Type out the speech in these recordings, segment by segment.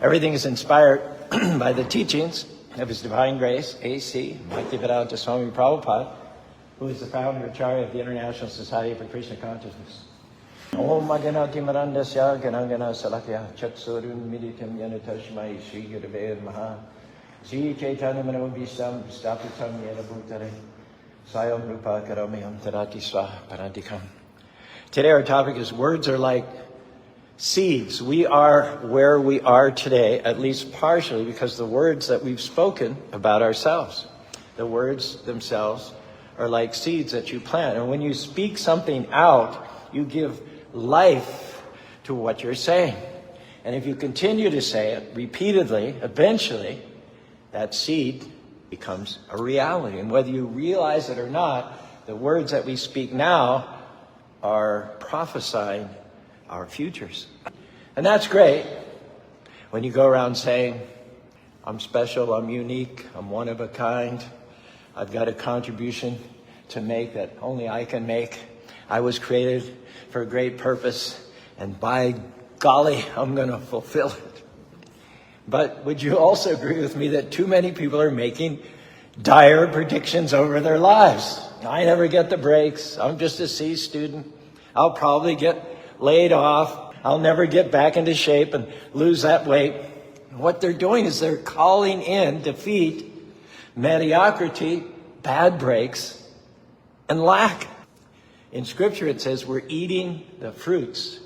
Everything is inspired by the teachings of His Divine Grace, A.C. Bhaktivedanta Swami Prabhupada, who is the founder and Acharya of the International Society for Krishna Consciousness. Om Maganati Marandasya Ganangana Salakya Chatsurun Miditam Yanatashmai Sri Gurave Maha Sri Chaitanya Manavabhisam Stapitam Yena Bhutare Sayam Rupa Karamyam Tadati Swaha Parantikam. Today our topic is words are like seeds. We are where we are today, at least partially, because the words that we've spoken about ourselves. The words themselves are like seeds that you plant. And when you speak something out, you give life to what you're saying. And if you continue to say it repeatedly, eventually, that seed becomes a reality. And whether you realize it or not, the words that we speak now are prophesying our futures. And that's great when you go around saying, I'm special, I'm unique, I'm one of a kind, I've got a contribution to make that only I can make. I was created for a great purpose, and by golly, I'm going to fulfill it. But would you also agree with me that too many people are making dire predictions over their lives? I never get the breaks. I'm just a C student. I'll probably get laid off. I'll never get back into shape and lose that weight. What they're doing is they're calling in defeat, mediocrity, bad breaks, and lack. In Scripture it says we're eating the fruits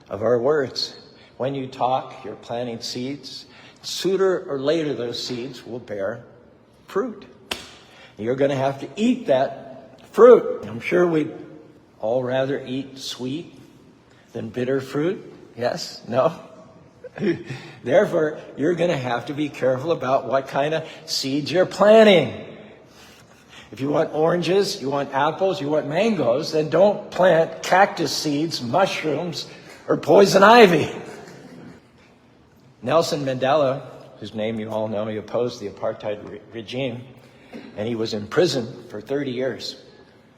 of our words. When you talk, you're planting seeds. Sooner or later those seeds will bear fruit. You're going to have to eat that fruit. I'm sure we'd all rather eat sweet than bitter fruit. Yes? No? Therefore, you're going to have to be careful about what kind of seeds you're planting. If you want oranges, you want apples, you want mangoes, then don't plant cactus seeds, mushrooms, or poison ivy. Nelson Mandela, whose name you all know, he opposed the apartheid regime, and he was in prison for 30 years,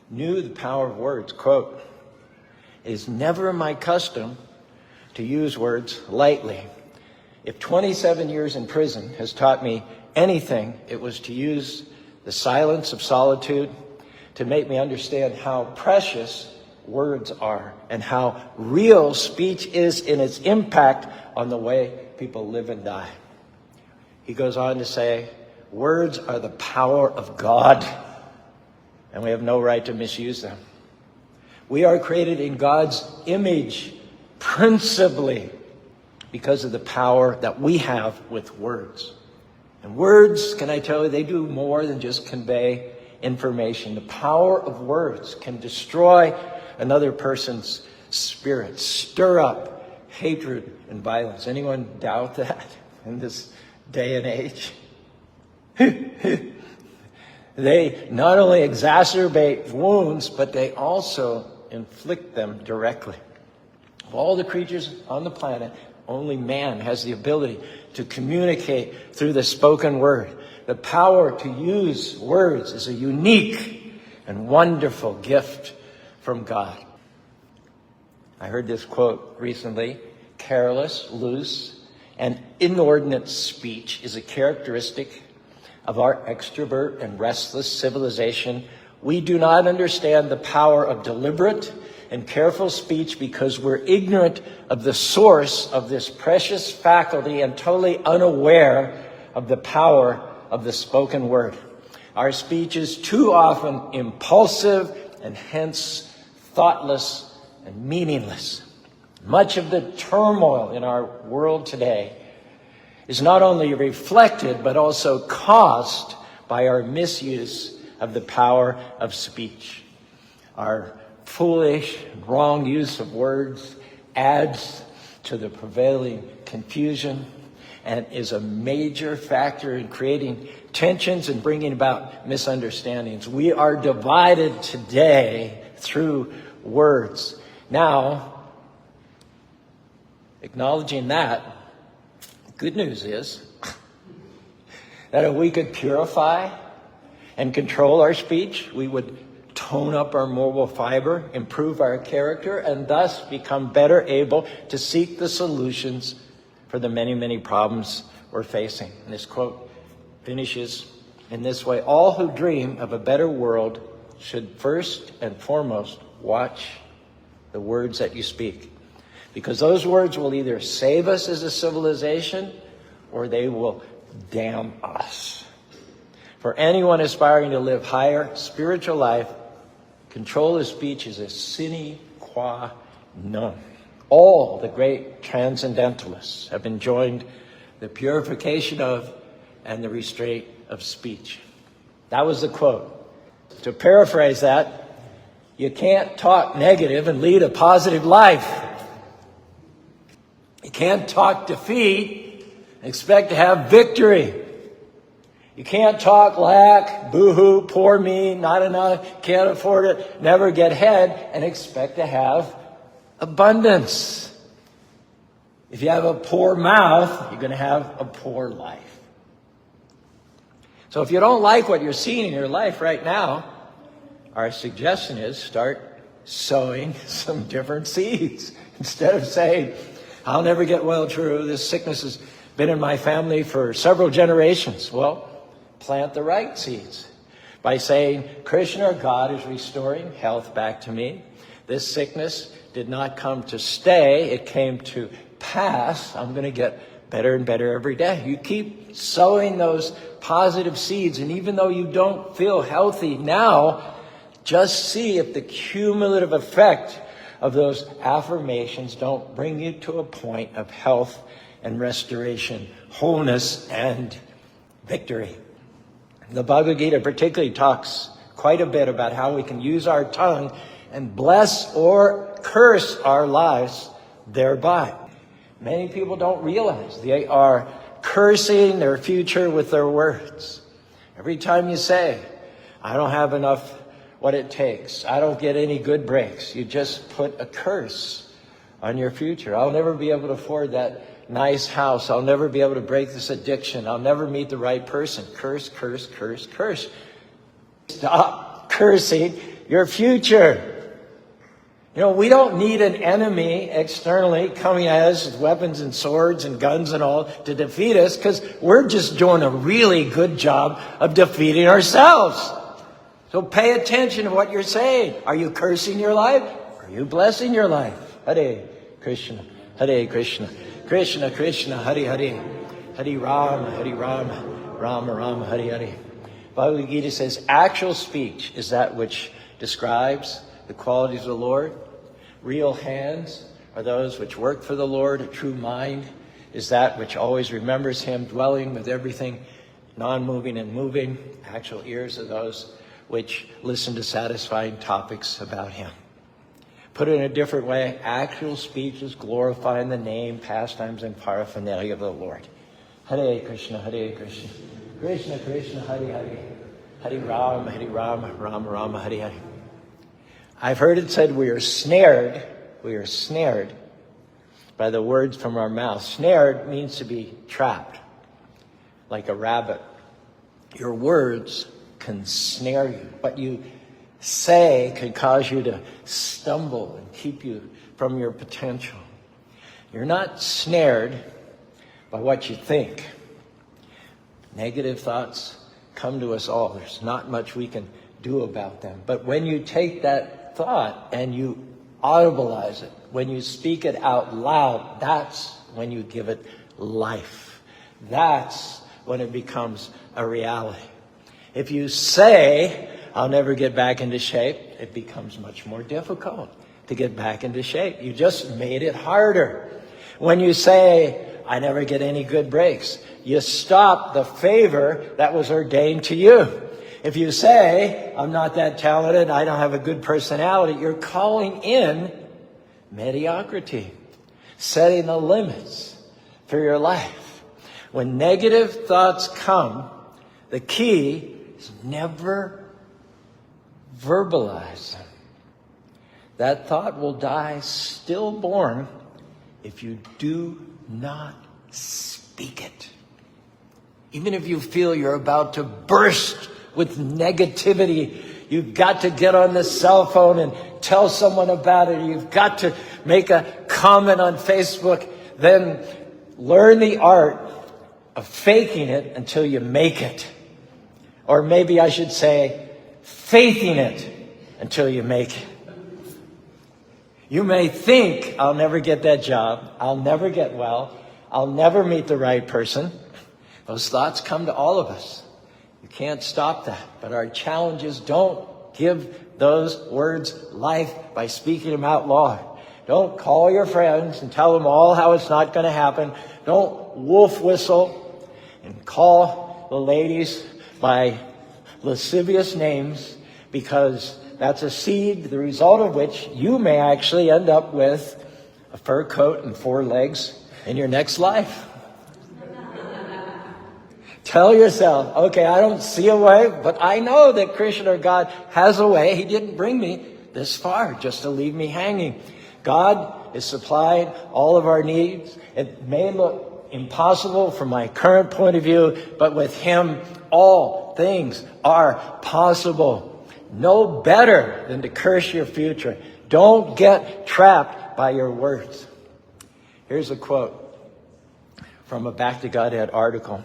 knew the power of words. Quote, "It is never my custom to use words lightly. If 27 years in prison has taught me anything, it was to use the silence of solitude to make me understand how precious words are and how real speech is in its impact on the way people live and die." He goes on to say, words are the power of God, and we have no right to misuse them. We are created in God's image, principally because of the power that we have with words. And words, can I tell you, they do more than just convey information. The power of words can destroy another person's spirit, stir up hatred and violence. Anyone doubt that in this day and age? They not only exacerbate wounds, but they also inflict them directly. Of all the creatures on the planet, only man has the ability to communicate through the spoken word. The power to use words is a unique and wonderful gift from God. I heard this quote recently: careless, loose, and inordinate speech is a characteristic of our extrovert and restless civilization. We do not understand the power of deliberate and careful speech because we're ignorant of the source of this precious faculty and totally unaware of the power of the spoken word. Our speech is too often impulsive and hence thoughtless and meaningless. Much of the turmoil in our world today is not only reflected but also caused by our misuse of the power of speech. Our foolish, wrong use of words adds to the prevailing confusion and is a major factor in creating tensions and bringing about misunderstandings. We are divided today through words. Now, acknowledging that, good news is that if we could purify and control our speech, we would tone up our moral fiber, improve our character, and thus become better able to seek the solutions for the many, many problems we're facing. And this quote finishes in this way: all who dream of a better world should first and foremost watch the words that you speak, because those words will either save us as a civilization or they will damn us. For anyone aspiring to live higher spiritual life, control of speech is a sine qua non. All the great transcendentalists have enjoined the purification of and the restraint of speech. That was the quote. To paraphrase that, you can't talk negative and lead a positive life. You can't talk defeat and expect to have victory. You can't talk lack, boo-hoo, poor me, not enough, can't afford it, never get ahead, and expect to have abundance. If you have a poor mouth, you're going to have a poor life. So if you don't like what you're seeing in your life right now, our suggestion is start sowing some different seeds. Instead of saying, I'll never get well, true, this sickness has been in my family for several generations. Well, plant the right seeds by saying, Krishna, God is restoring health back to me. This sickness did not come to stay. It came to pass. I'm going to get better and better every day. You keep sowing those positive seeds. And even though you don't feel healthy now, just see if the cumulative effect of those affirmations don't bring you to a point of health and restoration, wholeness and victory. The Bhagavad Gita particularly talks quite a bit about how we can use our tongue and bless or curse our lives thereby. Many people don't realize they are cursing their future with their words. Every time you say, I don't have enough what it takes, I don't get any good breaks, you just put a curse on your future. I'll never be able to afford that nice house. I'll never be able to break this addiction. I'll never meet the right person. Curse, curse, curse, curse. Stop cursing your future. You know, we don't need an enemy externally coming at us with weapons and swords and guns and all to defeat us, because we're just doing a really good job of defeating ourselves. So pay attention to what you're saying. Are you cursing your life? Are you blessing your life? Hare Krishna, Hare Krishna, Krishna Krishna, Hare Hare, Hare Rama, Rama Rama, Hare Hare. Bhagavad Gita says, actual speech is that which describes the qualities of the Lord. Real hands are those which work for the Lord. A true mind is that which always remembers Him, dwelling with everything non-moving and moving. Actual ears are those which listen to satisfying topics about Him. Put it in a different way, actual speech is glorifying the name, pastimes, and paraphernalia of the Lord. Hare Krishna, Hare Krishna, Krishna Krishna, Hare Hare, Hare Rama, Rama Rama, Hare Hare. I've heard it said we are snared by the words from our mouth. Snared means to be trapped, like a rabbit. Your words can snare you. What you say can cause you to stumble and keep you from your potential. You're not snared by what you think. Negative thoughts come to us all. There's not much we can do about them. But when you take that thought and you audibilize it, when you speak it out loud, that's when you give it life. That's when it becomes a reality. If you say, I'll never get back into shape, it becomes much more difficult to get back into shape. You just made it harder. When you say, I never get any good breaks, you stop the favor that was ordained to you. If you say, I'm not that talented, I don't have a good personality, you're calling in mediocrity, setting the limits for your life. When negative thoughts come, the key is never verbalize them. That thought will die stillborn if you do not speak it. Even if you feel you're about to burst with negativity, you've got to get on the cell phone and tell someone about it. You've got to make a comment on Facebook. Then Learn the art of faking it until you make it. Or maybe I should say, faithing it until you make it. You may think, I'll never get that job, I'll never get well, I'll never meet the right person. Those thoughts come to all of us. You can't stop that. But our challenge is don't give those words life by speaking them out loud. Don't call your friends and tell them all how it's not going to happen. Don't wolf whistle and call the ladies by lascivious names, because that's a seed, the result of which you may actually end up with a fur coat and 4 legs in your next life. Tell yourself, okay, I don't see a way, but I know that Krishna or God has a way. He didn't bring me this far just to leave me hanging. God is supplying all of our needs. It may look impossible from my current point of view, but with Him, all things are possible. No better than to curse your future. Don't get trapped by your words. Here's a quote from a Back to Godhead article.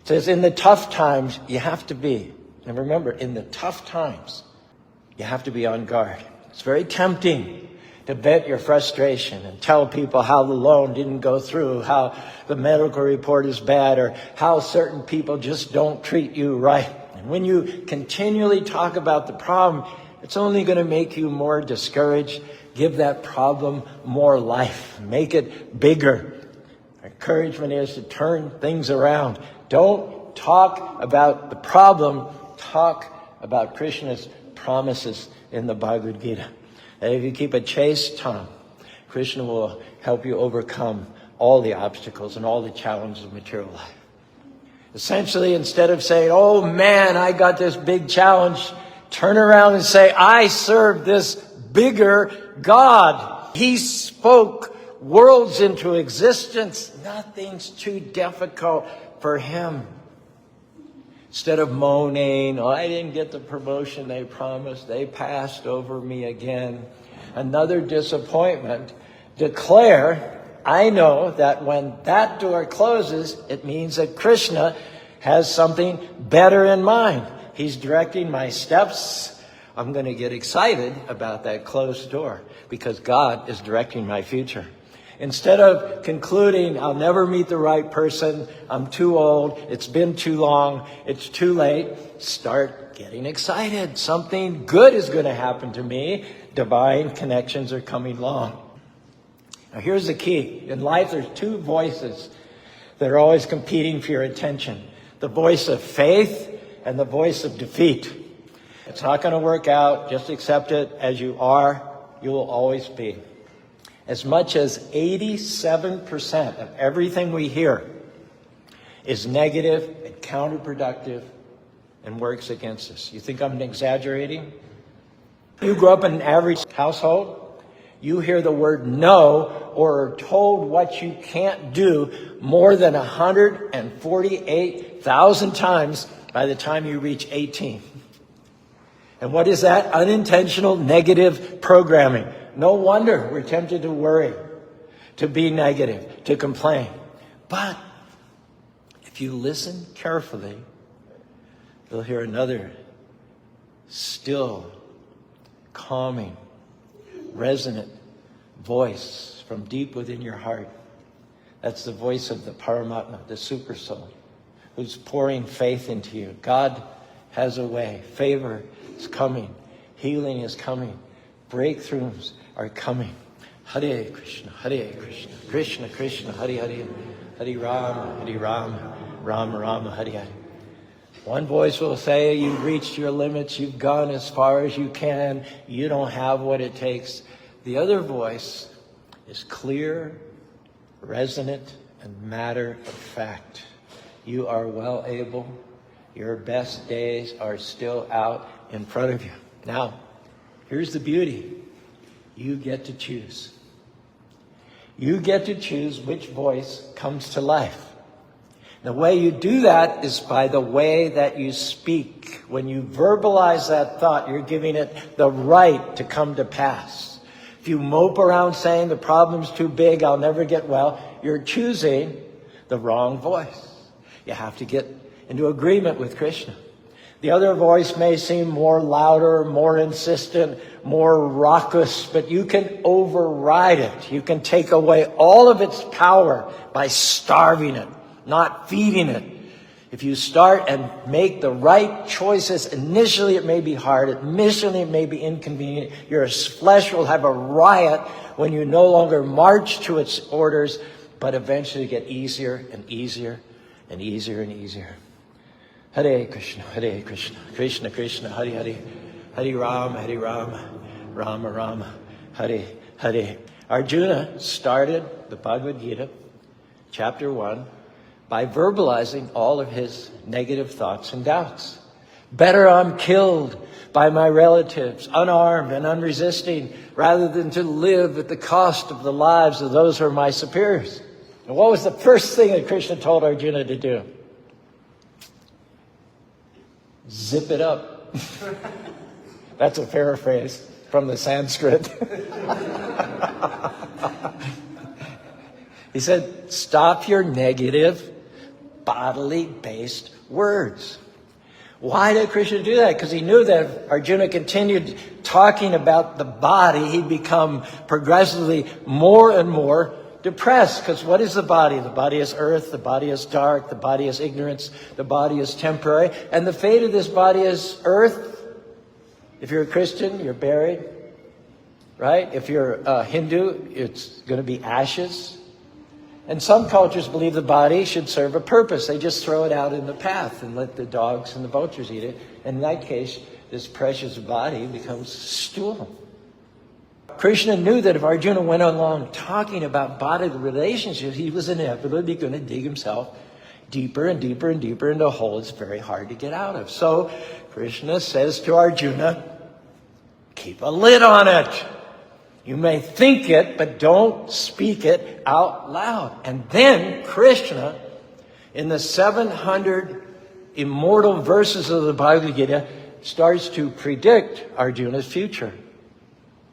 It says, in the tough times, you have to be, and remember, in the tough times, you have to be on guard. It's very tempting to vent your frustration and tell people how the loan didn't go through, how the medical report is bad, or how certain people just don't treat you right. And when you continually talk about the problem, it's only going to make you more discouraged. Give that problem more life. Make it bigger. Encouragement is to turn things around. Don't talk about the problem. Talk about Krishna's promises in the Bhagavad Gita. That if you keep a chaste tongue, Krishna will help you overcome all the obstacles and all the challenges of material life. Essentially, instead of saying, oh man, I got this big challenge, turn around and say, I serve this bigger God. He spoke worlds into existence. Nothing's too difficult for Him. Instead of moaning, oh, I didn't get the promotion they promised. They passed over me again. Another disappointment. Declare, I know that when that door closes, it means that Krishna has something better in mind. He's directing my steps. I'm going to get excited about that closed door because God is directing my future. Instead of concluding, I'll never meet the right person, I'm too old, it's been too long, it's too late, start getting excited. Something good is going to happen to me. Divine connections are coming along. Now here's the key. In life, there's 2 voices that are always competing for your attention. The voice of faith and the voice of defeat. It's not going to work out. Just accept it as you are. You will always be. As much as 87% of everything we hear is negative and counterproductive and works against us. You think I'm exaggerating? You grew up in an average household, you hear the word no or are told what you can't do more than 148,000 times by the time you reach 18. And what is that? Unintentional negative programming. No wonder we're tempted to worry, to be negative, to complain. But if you listen carefully, you'll hear another still, calming, resonant voice from deep within your heart. That's the voice of the Paramatma, the Super Soul, who's pouring faith into you. God has a way. Favor is coming. Healing is coming. Breakthroughs are coming. Hare Krishna, Hare Krishna, Krishna Krishna, Hare Hare, Hare Rama, Rama Rama, Hare Hare. One voice will say, you've reached your limits, you've gone as far as you can, you don't have what it takes. The other voice is clear, resonant, and matter of fact. You are well able. Your best days are still out in front of you. Now, here's the beauty. You get to choose. You get to choose which voice comes to life. The way you do that is by the way that you speak. When you verbalize that thought, you're giving it the right to come to pass. If you mope around saying the problem's too big, I'll never get well, you're choosing the wrong voice. You have to get into agreement with Krishna. The other voice may seem more louder, more insistent, more raucous, but you can override it. You can take away all of its power by starving it, not feeding it. If you start and make the right choices, initially it may be hard, initially it may be inconvenient. Your flesh will have a riot when you no longer march to its orders, but eventually get easier and easier and easier and easier. Hare Krishna, Krishna Krishna, Hare Hare, Hare Ram, Rama Rama, Hare Hare. Arjuna started the Bhagavad Gita, chapter 1, by verbalizing all of his negative thoughts and doubts. Better I'm killed by my relatives, unarmed and unresisting, rather than to live at the cost of the lives of those who are my superiors. And what was the first thing that Krishna told Arjuna to do? Zip it up. That's a paraphrase from the Sanskrit. He said, stop your negative, bodily based words. Why did Krishna do that? Because he knew that if Arjuna continued talking about the body, he'd become progressively more and more depressed. Because what is the body? The body is earth, the body is dark, the body is ignorance, the body is temporary. And the fate of this body is earth. If you're a Christian, you're buried. Right? If you're a Hindu, it's going to be ashes. And some cultures believe the body should serve a purpose. They just throw it out in the path and let the dogs and the vultures eat it. And in that case, this precious body becomes stool. Krishna knew that if Arjuna went along talking about bodily relationships, he was inevitably going to dig himself deeper and deeper and deeper into a hole it's very hard to get out of. So Krishna says to Arjuna, keep a lid on it. You may think it, but don't speak it out loud. And then Krishna, in the 700 immortal verses of the Bhagavad Gita, starts to predict Arjuna's future,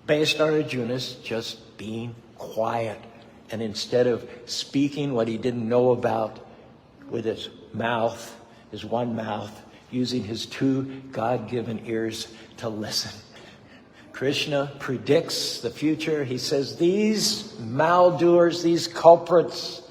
based on Arjuna's just being quiet. And instead of speaking what he didn't know about with his mouth, his one mouth, using his two God-given ears to listen. Krishna predicts the future. He says, these maldoers, these culprits,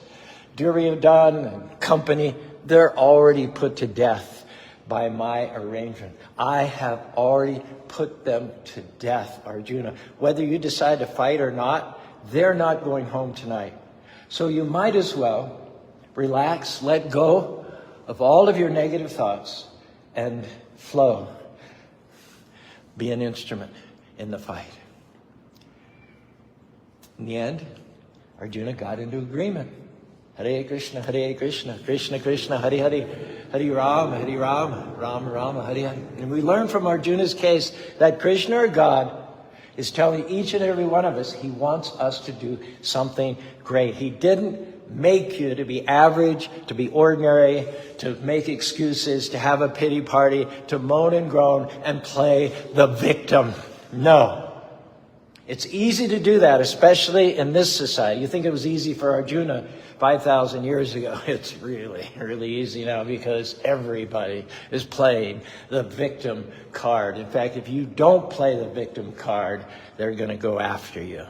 Duryodhana and company, they're already put to death by my arrangement. I have already put them to death, Arjuna. Whether you decide to fight or not, they're not going home tonight. So you might as well relax, let go of all of your negative thoughts, and flow. Be an instrument in the fight. In the end, Arjuna got into agreement. Hare Krishna, Krishna Krishna, Hare Hare, Hare Ram, Rama Rama, Hare Hare. And we learn from Arjuna's case that Krishna, or God, is telling each and every one of us he wants us to do something great. He didn't make you to be average, to be ordinary, to make excuses, to have a pity party, to moan and groan and play the victim. No. It's easy to do that, especially in this society. You think it was easy for Arjuna 5,000 years ago. It's really, really easy now because everybody is playing the victim card. In fact, if you don't play the victim card, they're going to go after you.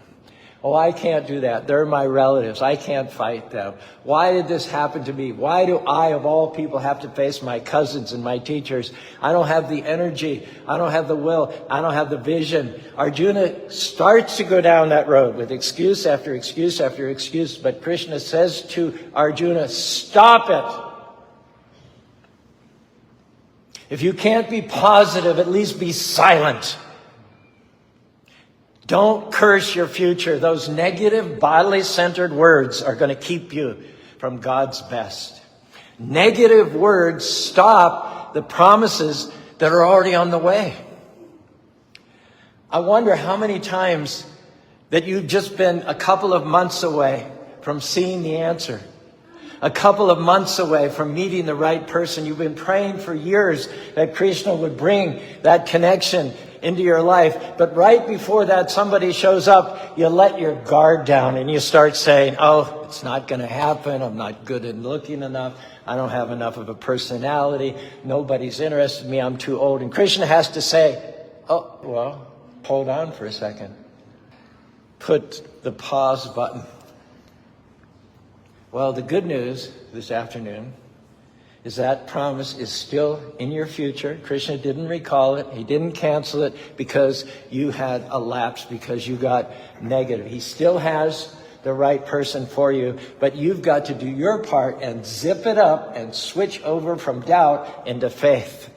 Oh, I can't do that. They're my relatives. I can't fight them. Why did this happen to me? Why do I, of all people, have to face my cousins and my teachers? I don't have the energy. I don't have the will. I don't have the vision. Arjuna starts to go down that road with excuse after excuse after excuse. But Krishna says to Arjuna, stop it. If you can't be positive, at least be silent. Don't curse your future. Those negative, bodily centered words are going to keep you from God's best. Negative words stop the promises that are already on the way. I wonder how many times that you've just been a couple of months away from seeing the answer. A couple of months away from meeting the right person. You've been praying for years that Krishna would bring that connection into your life. But right before that somebody shows up, you let your guard down and you start saying, oh, it's not going to happen. I'm not good at looking enough. I don't have enough of a personality. Nobody's interested in me. I'm too old. And Krishna has to say, oh, well, hold on for a second. Put the pause button. Well, the good news this afternoon is that promise is still in your future. Krishna didn't recall it. He didn't cancel it because you had a lapse, because you got negative. He still has the right person for you, but you've got to do your part and zip it up and switch over from doubt into faith.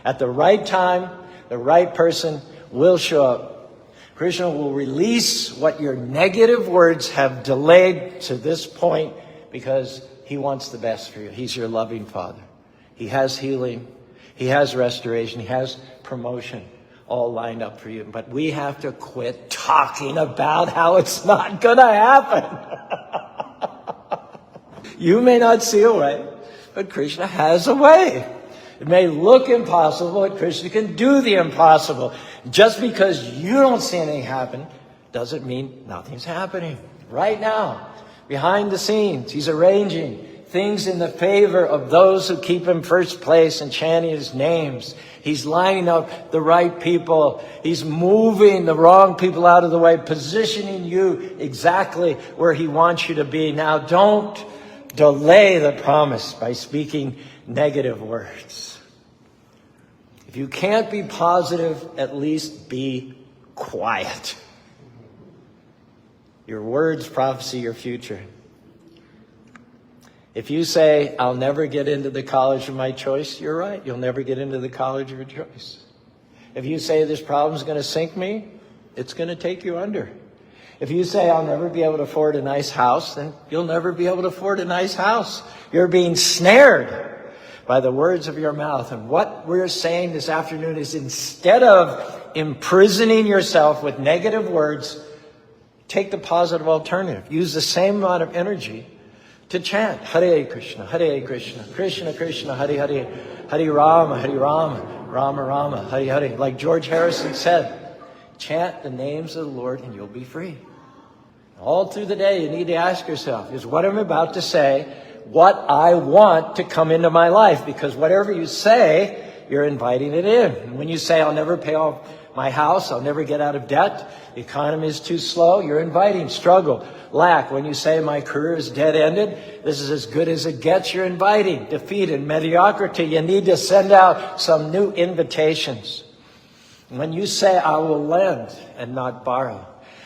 At the right time, the right person will show up. Krishna will release what your negative words have delayed to this point because he wants the best for you. He's your loving Father. He has healing. He has restoration. He has promotion all lined up for you. But we have to quit talking about how it's not going to happen. You may not see a way, but Krishna has a way. It may look impossible, but Krishna can do the impossible. Just because you don't see anything happen doesn't mean nothing's happening. Right now, behind the scenes, he's arranging things in the favor of those who keep him first place and chanting his names. He's lining up the right people. He's moving the wrong people out of the way, positioning you exactly where he wants you to be. Now, don't delay the promise by speaking negative words. If you can't be positive, at least be quiet. Your words prophesy your future. If you say, I'll never get into the college of my choice, you're right. You'll never get into the college of your choice. If you say this problem's going to sink me, it's going to take you under. If you say, I'll never be able to afford a nice house, then you'll never be able to afford a nice house. You're being snared by the words of your mouth. And what we're saying this afternoon is, instead of imprisoning yourself with negative words, take the positive alternative. Use the same amount of energy to chant Hare Krishna, Krishna Krishna, Hare Hare, Hare Rama, Rama Rama, Hare Hare. Like George Harrison said, chant the names of the Lord and you'll be free. All through the day, you need to ask yourself, is what I'm about to say what I want to come into my life? Because whatever you say, you're inviting it in. And when you say, I'll never pay off my house, I'll never get out of debt, the economy is too slow, you're inviting struggle, lack. When you say my career is dead-ended, this is as good as it gets, you're inviting defeat and mediocrity. You need to send out some new invitations. When you say I will lend and not borrow,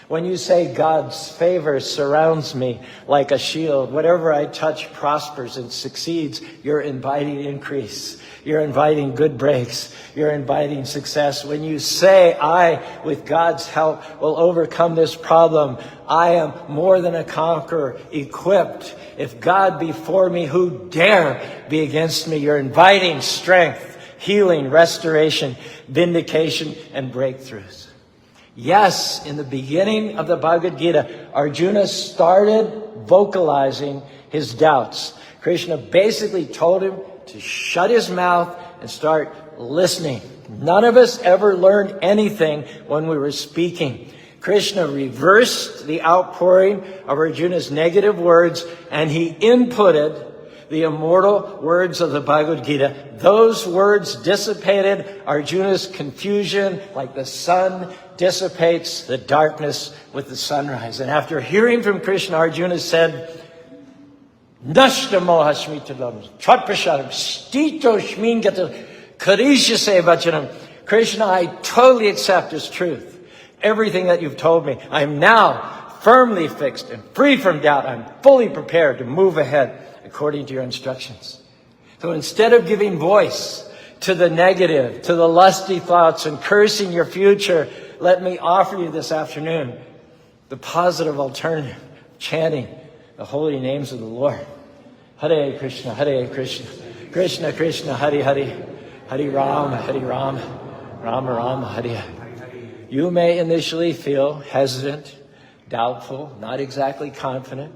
when you say God's favor surrounds me like a shield, whatever I touch prospers and succeeds, you're inviting increase. You're inviting good breaks. You're inviting success. When you say, I, with God's help, will overcome this problem, I am more than a conqueror, equipped. If God be for me, who dare be against me? You're inviting strength, healing, restoration, vindication, and breakthroughs. Yes, in the beginning of the Bhagavad Gita, Arjuna started vocalizing his doubts. Krishna basically told him to shut his mouth and start listening. None of us ever learned anything when we were speaking. Krishna reversed the outpouring of Arjuna's negative words, and he inputted the immortal words of the Bhagavad Gita. Those words dissipated Arjuna's confusion like the sun dissipates the darkness with the sunrise. And after hearing from Krishna, Arjuna said, Nashta mohasmitalam, chatprashadam, stito shmingata, karisha se vachanam. Krishna, I totally accept as truth everything that you've told me. I am now firmly fixed and free from doubt. I'm fully prepared to move ahead according to your instructions. So instead of giving voice to the negative, to the lusty thoughts and cursing your future, let me offer you this afternoon the positive alternative, chanting the holy names of the Lord. Hare Krishna, Krishna Krishna, Hare Hare, Hare Rama, Rama Rama, Hare Hare. You may initially feel hesitant, doubtful, not exactly confident.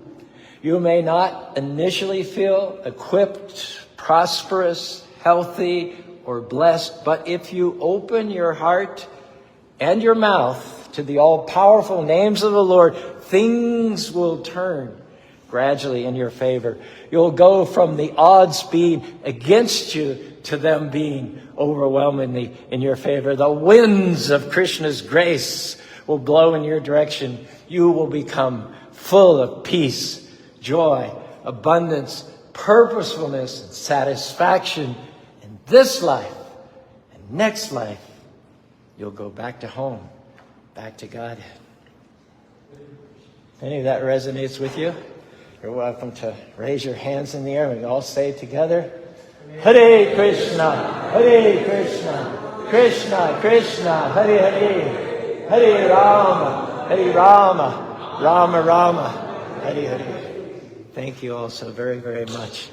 You may not initially feel equipped, prosperous, healthy, or blessed, but if you open your heart and your mouth to the all-powerful names of the Lord, things will turn gradually in your favor. You'll go from the odds being against you to them being overwhelmingly in your favor. The winds of Krishna's grace will blow in your direction. You will become full of peace, joy, abundance, purposefulness, and satisfaction in this life and next life. You'll go back to home, back to God. If any of that resonates with you, you're welcome to raise your hands in the air. We can all say it together. Hare Krishna, Krishna Krishna, Hare Hare, Hare Rama, Rama Rama, Hare Hare. Thank you all so very, very much.